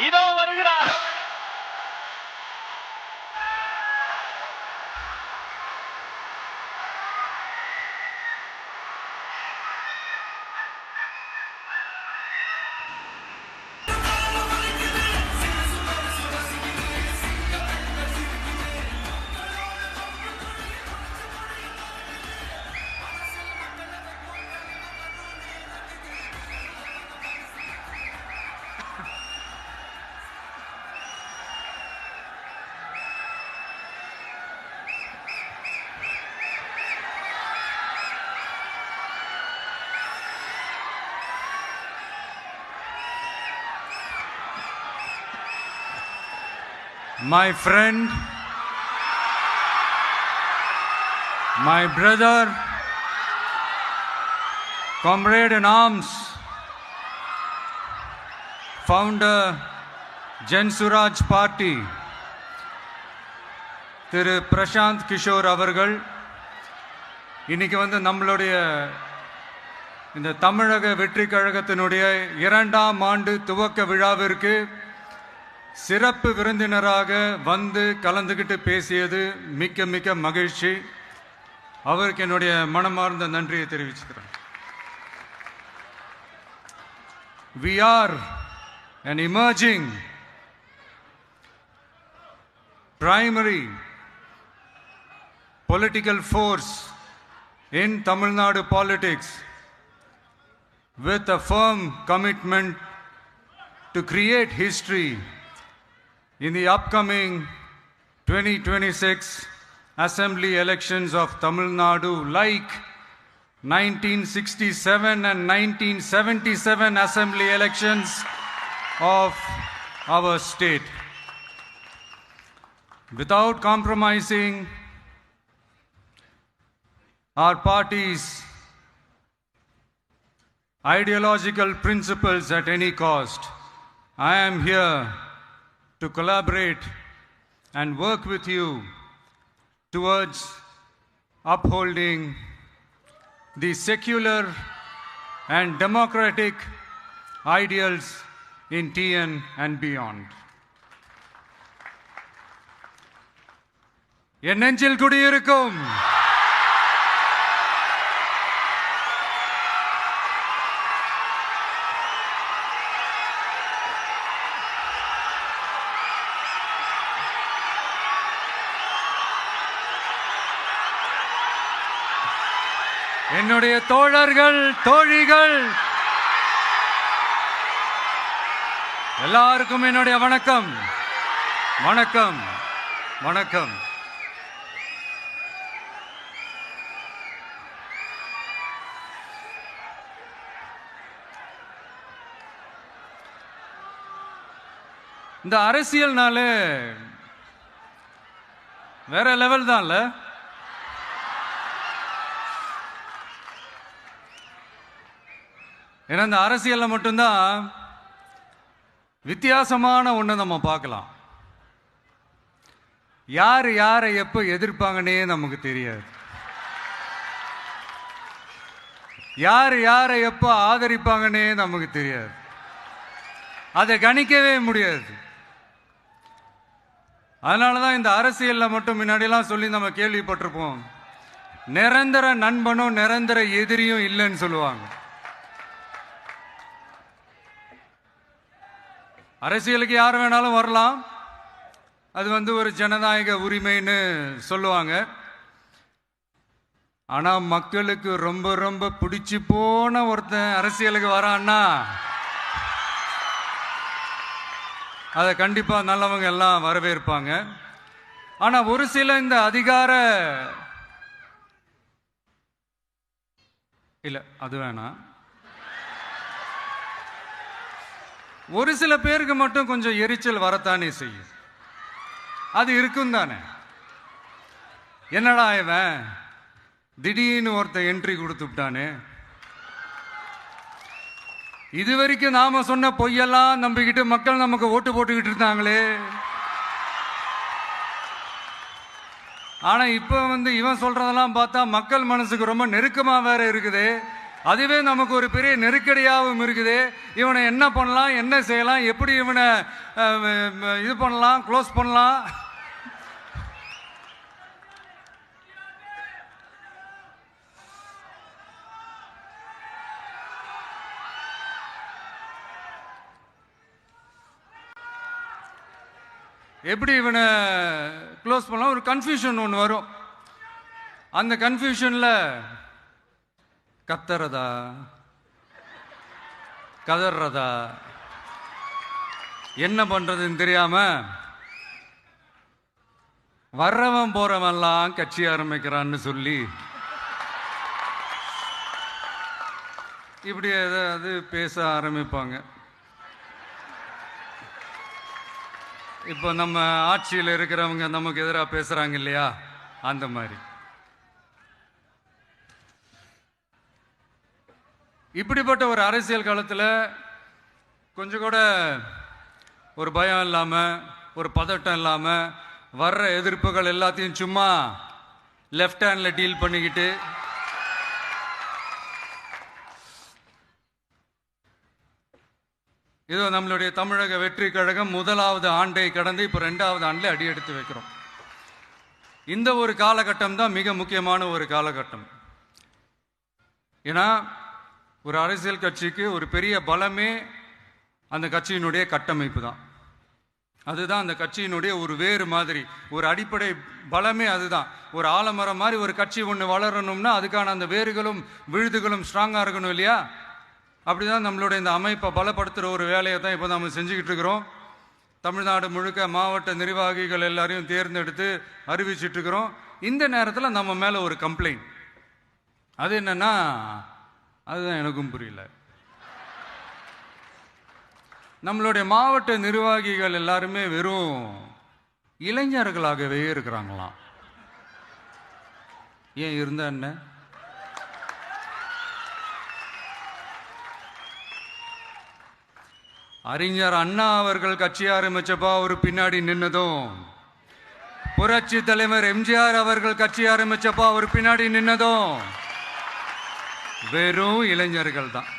இதோ வருகிறார். My friend, my brother, comrade in arms, founder, Jan Suraj Party, திரு பிரசாந்த் கிஷோர் அவர்கள் இன்னைக்கு நம்மளுடைய இந்த தமிழக வெற்றி கழகத்தினுடைய 2ஆம் ஆண்டு துவக்க விழாவிற்கு சிறப்பு விருந்தினராக கலந்துக்கிட்டு பேசியது மிக்க மிக்க மகிழ்ச்சி. அவருக்கு என்னுடைய மனமார்ந்த நன்றியை தெரிவிச்சுக்கிறேன். We are an emerging primary political force in Tamil Nadu politics with a firm commitment to create history in the upcoming 2026 assembly elections of Tamil Nadu, like 1967 and 1977 assembly elections of our state. Without compromising our party's ideological principles at any cost, I am here to collaborate and work with you towards upholding the secular and democratic ideals in TN and beyond. என் நெஞ்சில் குடியிருக்கும் என்னுடைய தோழர்கள், தோழிகள் எல்லாருக்கும் என்னுடைய வணக்கம். வணக்கம் வணக்கம். இந்த அரசியல்னாலே வேற லெவல் தான்ல. ஏன்னா இந்த அரசியலில் மட்டும்தான் வித்தியாசமான ஒன்று நம்ம பார்க்கலாம். யார் யாரை எப்போ எதிர்ப்பாங்கன்னே நமக்கு தெரியாது. யார் யாரை எப்போ ஆதரிப்பாங்கன்னே நமக்கு தெரியாது. அதை கணிக்கவே முடியாது. அதனால தான் இந்த அரசியலில் மட்டும் முன்னாடியெல்லாம் சொல்லி நம்ம கேள்விப்பட்டிருப்போம், நிரந்தர நண்பனும் நிரந்தர எதிரியும் இல்லைன்னு சொல்லுவாங்க. அரசியலுக்கு யார் வேணாலும் வரலாம், அது ஒரு ஜனநாயக உரிமைன்னு சொல்லுவாங்க. ஆனால் மக்களுக்கு ரொம்ப ரொம்ப பிடிச்சி போன ஒருத்தன் அரசியலுக்கு வரான்னா அதை கண்டிப்பாக நல்லவங்க எல்லாம் வரவேற்பாங்க. ஆனால் ஒரு சில இந்த அதிகார இல்லை அது வேணாம், ஒரு சில பேருக்கு மட்டும் கொஞ்சம் எரிச்சல் வரத்தானே செய்யும். அது இருக்கும் தானே. என்னடா இவன் திடீர்னு ஒருத்தன் என்ட்ரி கொடுத்துட்டானே, இது வரைக்கும் நாம சொன்ன பொய்யெல்லாம் நம்பிக்கிட்டு மக்கள் நமக்கு ஓட்டு போட்டுக்கிட்டு இருந்தாங்களே, ஆனா இப்ப இவன் சொல்றதெல்லாம் பார்த்தா மக்கள் மனசுக்கு ரொம்ப நெருக்கமா வேற இருக்குது. அதுவே நமக்கு ஒரு பெரிய நெருக்கடியாகவும் இருக்குது. இவனை என்ன பண்ணலாம், என்ன செய்யலாம், எப்படி இவனை இது பண்ணலாம், க்ளோஸ் பண்ணலாம். எப்படி இவனை க்ளோஸ் பண்ணலாம்? ஒரு கன்ஃபியூஷன் ஒன்று வரும். அந்த கன்ஃபியூஷன்ல கத்துறதா கதறதா என்ன பண்றதுன்னு தெரியாம வர்றவன் போறவன்லாம் கட்சி ஆரம்பிக்கிறான்னு சொல்லி இப்படி ஏதாவது பேச ஆரம்பிப்பாங்க. இப்போ நம்ம ஆட்சியில் இருக்கிறவங்க நமக்கு எதிராக பேசுறாங்க இல்லையா, அந்த மாதிரி. இப்படிப்பட்ட ஒரு அரசியல் காலத்தில் கொஞ்சம் கூட ஒரு பயம் இல்லாமல், ஒரு பதட்டம் இல்லாமல், வர்ற எதிர்ப்புகள் எல்லாத்தையும் சும்மா லெஃப்ட் ஹேண்டில் டீல் பண்ணிக்கிட்டு இதோ நம்மளுடைய தமிழக வெற்றி கழகம் முதலாவது ஆண்டை கடந்து இப்போ 2வது ஆண்டில் அடி எடுத்து வைக்கிறோம். இந்த ஒரு காலகட்டம் தான் மிக முக்கியமான ஒரு காலகட்டம். ஏன்னா ஒரு அரசியல் கட்சிக்கு ஒரு பெரிய பலமே அந்த கட்சியினுடைய கட்டமைப்பு தான். அதுதான் அந்த கட்சியினுடைய ஒரு வேறு மாதிரி, ஒரு அடிப்படை பலமே அதுதான். ஒரு ஆலமரம் மாதிரி ஒரு கட்சி ஒன்று வளரணும்னா அதுக்கான அந்த வேர்களும் விழுதுகளும் ஸ்ட்ராங்காக இருக்கணும் இல்லையா? அப்படிதான் நம்மளுடைய இந்த அமைப்பை பலப்படுத்துகிற ஒரு வேலையை தான் இப்போ நம்ம செஞ்சுக்கிட்டு இருக்கிறோம். தமிழ்நாடு முழுக்க மாவட்ட நிர்வாகிகள் எல்லாரையும் தேர்ந்தெடுத்து அறிவிச்சிட்டு இருக்கிறோம். இந்த நேரத்தில் நம்ம மேலே ஒரு கம்ப்ளைண்ட், அது என்னன்னா, அதுதான் எனக்கும் புரியல. நம்மளுடைய மாவட்ட நிர்வாகிகள் எல்லாருமே வெறும் இளைஞர்களாகவே இருக்கிறாங்களாம். ஏன் இருந்தா என்ன? அறிஞர் அண்ணா அவர்கள் கட்சி ஆரம்பிச்சப்பா அவர் பின்னாடி நின்னதும், புரட்சி தலைவர் எம்ஜிஆர் அவர்கள் கட்சி ஆரம்பிச்சப்பா அவர் பின்னாடி நின்னதும் வெறும் இளைஞர்கள் தான்.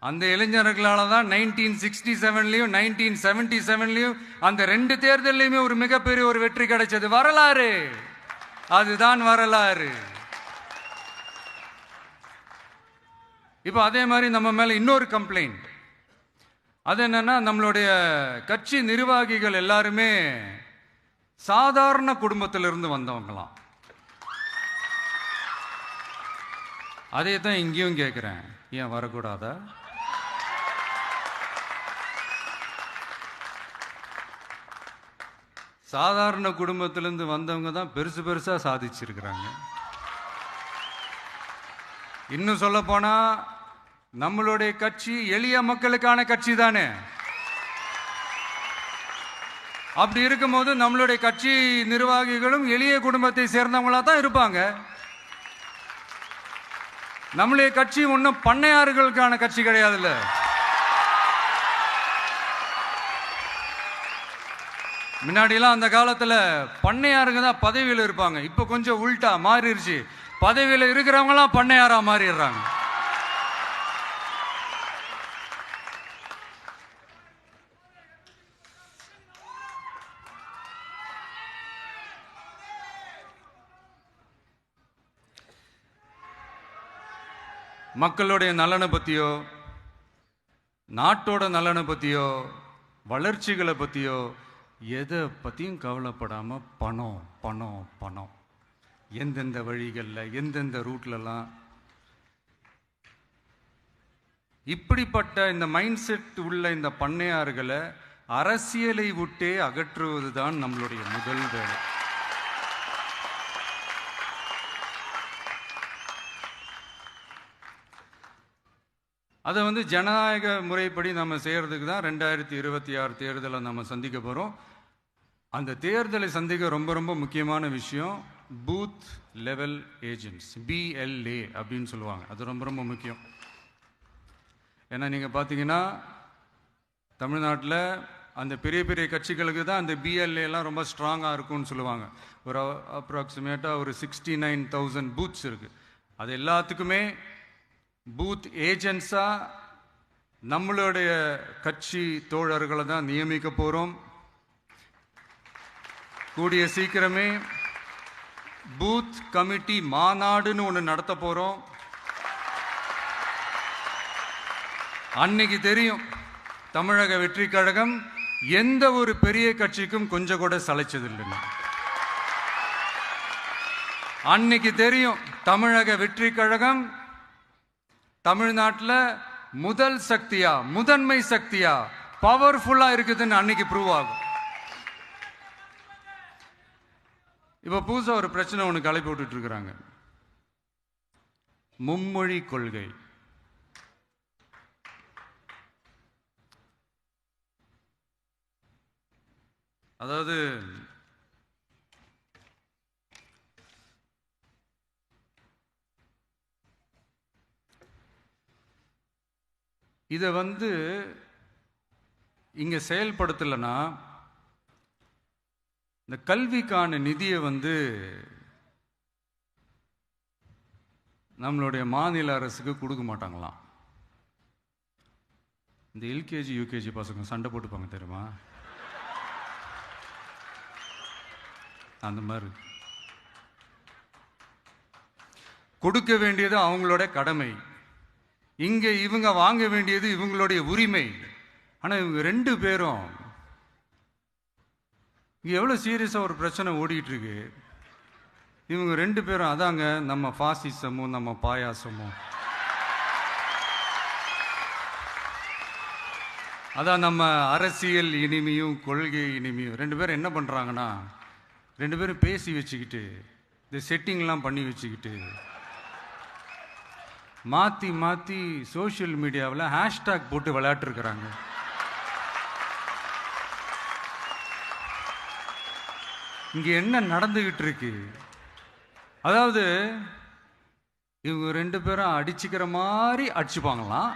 அந்த இளைஞர்களால தான் 1967லயும் 1977லயும் அந்த 2 தேர்தலையுமே ஒரு மிகப்பெரிய ஒரு வெற்றி கிடைச்சது. வரலாறு, அதுதான் வரலாறு. இப்போ அதே மாதிரி நம்ம மேல இன்னொரு கம்ப்ளைண்ட், அது என்னன்னா, நம்மளுடைய கட்சி நிர்வாகிகள் எல்லாருமே சாதாரண குடும்பத்திலிருந்து வந்தவங்களாம். அதே தான் இங்கேயும் கேட்குறேன், ஏன் வரக்கூடாதா? சாதாரண குடும்பத்திலிருந்து வந்தவங்க தான் பெருசு பெருசா சாதிச்சிருக்கிறாங்க. இன்னும் சொல்ல போனா நம்மளுடைய கட்சி எளிய மக்களுக்கான கட்சி தானே. அப்படி இருக்கும்போது நம்மளுடைய கட்சி நிர்வாகிகளும் எளிய குடும்பத்தை சேர்ந்தவங்களா தான் இருப்பாங்க. நம்மளுடைய கட்சி ஒன்றும் பண்ணையாறுகளுக்கான கட்சி கிடையாதுல்ல. முன்னாடிலாம் அந்த காலத்துல பண்ணையாருங்க தான் பதவியில் இருப்பாங்க. இப்ப கொஞ்சம் உள்டா மாறிடுச்சு, பதவியில் இருக்கிறவங்களாம் பண்ணையாரா மாறிடுறாங்க. மக்களுடைய நலனை பத்தியோ, நாட்டோட நலனை பத்தியோ, வளர்ச்சிகளை பத்தியோ எதை பத்தியும் கவலைப்படாம பணம் பணம் பணம், எந்தெந்த வழிகளில் எந்தெந்த ரூட்லலாம். இப்படிப்பட்ட இந்த மைண்ட் செட் உள்ள இந்த பண்ணையார்களை அரசியலை விட்டே அகற்றுவது தான் நம்மளுடைய முதல் வேலை. அதை ஜனநாயக முறைப்படி நம்ம செய்யறதுக்கு தான் 2026 தேர்தலை நம்ம சந்திக்க போகிறோம். அந்த தேர்தலை சந்திக்க ரொம்ப ரொம்ப முக்கியமான விஷயம் பூத் லெவல் ஏஜென்ட்ஸ், BLA அப்படின்னு சொல்லுவாங்க. அது ரொம்ப ரொம்ப முக்கியம். ஏன்னா நீங்கள் பார்த்தீங்கன்னா தமிழ்நாட்டில் அந்த பெரிய பெரிய கட்சிகளுக்கு தான் அந்த BLAலாம் ரொம்ப ஸ்ட்ராங்காக இருக்கும்னு சொல்லுவாங்க. ஒரு அப்ராக்சிமேட்டாக ஒரு 69,000 பூத்ஸ் இருக்குது. அது எல்லாத்துக்குமே பூத் ஏஜென்ட்ஸாக நம்மளுடைய கட்சி தோழர்களை தான் நியமிக்க போறோம். கூடிய சீக்கிரமே பூத் கமிட்டி மாநாடுன்னு ஒன்று நடத்த போறோம். அன்னைக்கு தெரியும் தமிழக வெற்றி கழகம் எந்த ஒரு பெரிய கட்சிக்கும் கொஞ்சம் கூட சளைச்சதில்லைன்னு. அன்னைக்கு தெரியும் தமிழக வெற்றி கழகம் தமிழ்நாட்டில் முதல் சக்தியா, முதன்மை சக்தியா, பவர்ஃபுல்லா இருக்குதுன்னு அன்னைக்கு ப்ரூவ் ஆகும். இப்ப புதுசா ஒரு பிரச்சனை ஒன்று கிளப்பி விட்டுட்டு இருக்கிறாங்க. மும்மொழி கொள்கை. அதாவது இதை இங்க செயல்படுத்தலைன்னா இந்த கல்விக்கான நிதியை நம்மளுடைய மாநில அரசுக்கு கொடுக்க மாட்டாங்களாம். இந்த எல்கேஜி யூகேஜி பசங்க சண்டை போட்டுப்பாங்க தெரியுமா? அந்த மாதிரி கொடுக்க வேண்டியது அவங்களோட கடமை. இங்க இவங்க வாங்க வேண்டியது இவங்களுடைய உரிமை. ஆனா இவங்க ரெண்டு பேரும் இங்க எவ்வளவு சீரியஸா ஒரு பிரச்சனை ஓடிட்டு இருக்கு. இவங்க ரெண்டு பேரும் அதாங்க நம்ம பாசிசமும் நம்ம பாயாசமும், அதான் நம்ம அரசியல் இனிமையும் கொள்கை இனிமையும். ரெண்டு பேரும் என்ன பண்றாங்கன்னா, ரெண்டு பேரும் பேசி வச்சுக்கிட்டு இந்த செட்டிங்லாம் பண்ணி வச்சுக்கிட்டு மாற்றி மாற்றி சோஷியல் மீடியாவில் ஹேஷ்டாக் போட்டு விளையாட்டுருக்கிறாங்க. இங்கே என்ன நடந்துகிட்டு இருக்கு? அதாவது இவங்க ரெண்டு பேரும் அடிச்சுக்கிற மாதிரி அடிச்சுப்பாங்களாம்.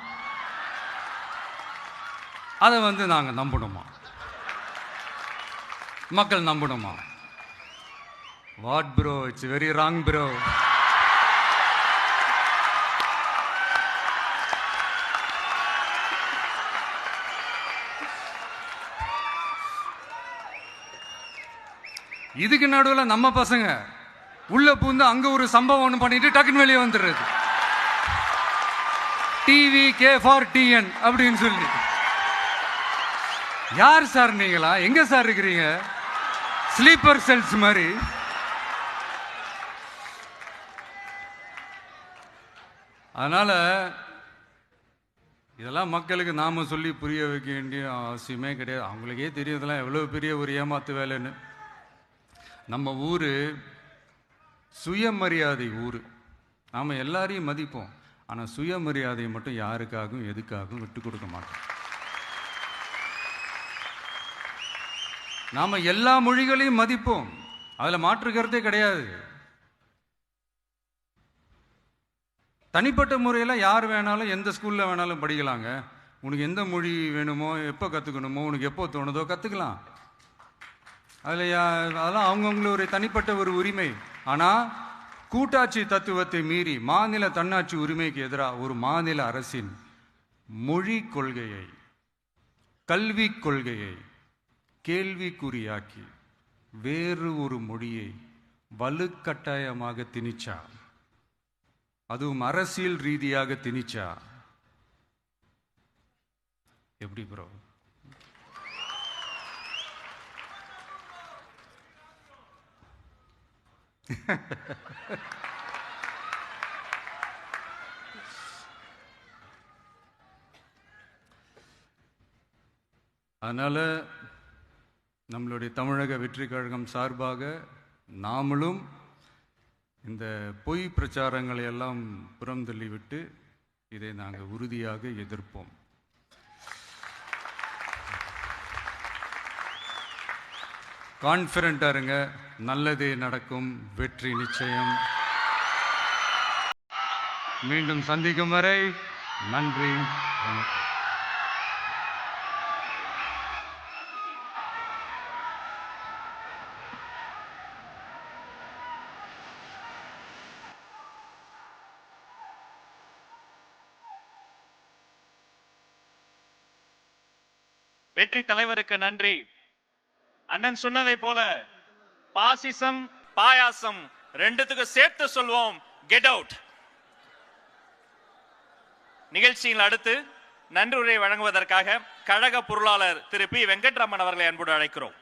அதை நாங்கள் நம்பணுமா? மக்கள் நம்பணுமா? What bro, it's very wrong bro. இதுக்கு நடுவில் நம்ம பசங்க உள்ள பூந்து அங்க ஒரு சம்பவம் ஒன்று பண்ணிட்டு டக்குன்னு வெளியே வந்துடுறது. டிவி கே ஃபார் டிஎன் அப்படின்னு சொல்லி. யார் சார் நீங்களா? எங்க சார் இருக்கிறீங்க? ஸ்லீப்பர் செல்ஸ் மாதிரி. அதனால இதெல்லாம் மக்களுக்கு நாம சொல்லி புரிய வைக்க வேண்டிய அவசியமே கிடையாது. அவங்களுக்கே தெரியும் இதெல்லாம் எவ்வளவு பெரிய ஒரு ஏமாத்து வேலைன்னு. நம்ம ஊரு சுயமரியாதை ஊரு. நாம் எல்லாரையும் மதிப்போம். ஆனால் சுயமரியாதையை மட்டும் யாருக்காகவும் எதுக்காகவும் விட்டு கொடுக்க மாட்டோம். நாம் எல்லா மொழிகளையும் மதிப்போம். அதில் மாற்றுக்கிறதே கிடையாது. தனிப்பட்ட முறையில் யார் வேணாலும் எந்த ஸ்கூலில் வேணாலும் படிக்கலாங்க. உனக்கு எந்த மொழி வேணுமோ, எப்போ கற்றுக்கணுமோ, உனக்கு எப்போ தோணுதோ கற்றுக்கலாம். அதெல்லாம் அவங்கவுங்களுடைய தனிப்பட்ட ஒரு உரிமை. ஆனால் கூட்டாட்சி தத்துவத்தை மீறி மாநில தன்னாட்சி உரிமைக்கு எதிராக ஒரு மாநில அரசின் மொழி கொள்கையை, கல்வி கொள்கையை கேள்விக்குறியாக்கி வேறு ஒரு மொழியை வலுக்கட்டாயமாக திணிச்சா, அதுவும் அரசியல் ரீதியாக திணிச்சா எப்படி ப்ரோ? அதனால நம்மளுடைய தமிழக வெற்றி கழகம் சார்பாக நாமளும் இந்த பொய் பிரச்சாரங்களை எல்லாம் புறம் தள்ளிவிட்டு இதை நாங்கள் உறுதியாக எதிர்ப்போம். கான்ஃபிடண்டா இருங்க, நல்லதே நடக்கும், வெற்றி நிச்சயம். மீண்டும் சந்திக்கும் வரை நன்றி. வெற்றி தலைவருக்கு நன்றி. அண்ணன் சொன்னதை போல பாசிசம் பாயாசம் ரெண்டுத்துக்கு சேர்த்து சொல்வோம் கெட் அவுட். நிகழ்ச்சியில் அடுத்து நன்றியுரை வழங்குவதற்காக கழக பொருளாளர் திரு பி வெங்கட்ராமன் அவர்களை அன்போடு அழைக்கிறோம்.